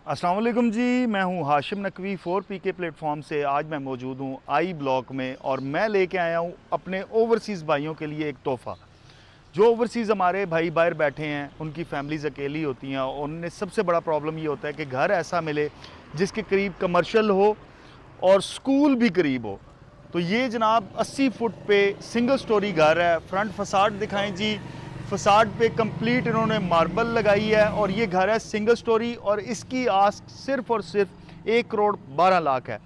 अस्सलाम वालेकुम जी, मैं हूं हाशिम नकवी 4P के प्लेटफॉर्म से। आज मैं मौजूद हूं आई ब्लॉक में और मैं लेके आया हूं अपने ओवरसीज़ भाइयों के लिए एक तोहफ़ा। जो ओवरसीज़ हमारे भाई बाहर बैठे हैं, उनकी फैमिलीज़ अकेली होती हैं और उन्हें सबसे बड़ा प्रॉब्लम ये होता है कि घर ऐसा मिले जिसके करीब कमर्शियल हो और स्कूल भी करीब हो। तो ये जनाब 80 फुट पे सिंगल स्टोरी घर है। फ्रंट फसाड दिखाएं जी। फसाड पे कंप्लीट इन्होंने मार्बल लगाई है और ये घर है सिंगल स्टोरी और इसकी आस्क सिर्फ और सिर्फ 1 करोड़ 12 लाख है।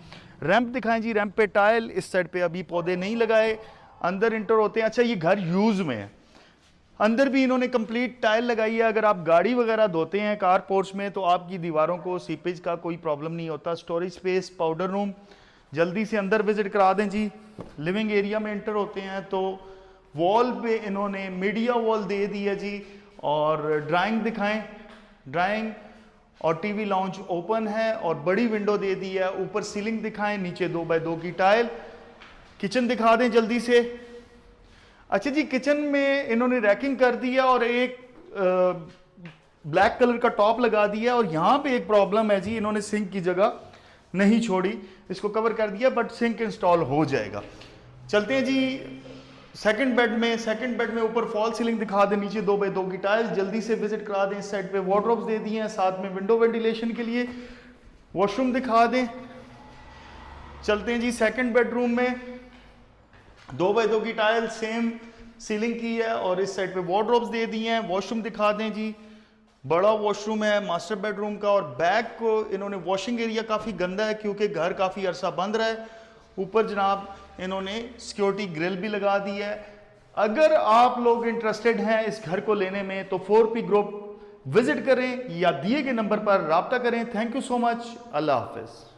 रैंप दिखाएं जी। रैंप पे टाइल, इस साइड पे अभी पौधे नहीं लगाए, अंदर इंटर होते हैं। अच्छा, ये घर यूज में है, अंदर भी इन्होंने कंप्लीट टाइल लगाई है। अगर आप गाड़ी वगैरह धोते हैं कार पोर्च में तो आपकी दीवारों को सीपेज का कोई प्रॉब्लम नहीं होता। स्टोरेज स्पेस, पाउडर रूम, जल्दी से अंदर विजिट करा दें जी। लिविंग एरिया में एंटर होते हैं तो वॉल पे इन्होंने मीडिया वॉल दे दी है जी। और ड्राइंग दिखाएं। ड्राइंग और टीवी लाउंज ओपन है और बड़ी विंडो दे दी है। ऊपर सीलिंग दिखाएं, नीचे 2x2 की टाइल। किचन दिखा दें जल्दी से। अच्छा जी, किचन में इन्होंने रैकिंग कर दी है और एक ब्लैक कलर का टॉप लगा दिया है। और यहां पे एक प्रॉब्लम है जी, इन्होंने सिंक की जगह नहीं छोड़ी, इसको कवर कर दिया, बट सिंक इंस्टॉल हो जाएगा। चलते हैं जी सेकंड बेड में ऊपर फॉल सीलिंग दिखा दें, नीचे 2x2 की टाइल्स। जल्दी से विजिट करा दें। इस साइड पे वार्डरोब्स दे दिए हैं, साथ में विंडो वेंटिलेशन के लिए। वॉशरूम दिखा दें। चलते हैं जी सेकंड बेडरूम में, 2x2 की टाइल, सेम सीलिंग की है और इस साइड पे वार्डरोब्स दे दिए हैं। वॉशरूम दिखा दें जी। बड़ा वॉशरूम है मास्टर बेडरूम का और बैक को इन्होंने वॉशिंग एरिया काफ़ी गंदा है क्योंकि घर काफ़ी अरसा बंद रहा है। ऊपर जनाब इन्होंने सिक्योरिटी ग्रिल भी लगा दी है। अगर आप लोग इंटरेस्टेड हैं इस घर को लेने में तो 4P ग्रुप विजिट करें या दिए गए नंबर पर राब्ता करें। Thank you so much. अल्लाह हाफिज़।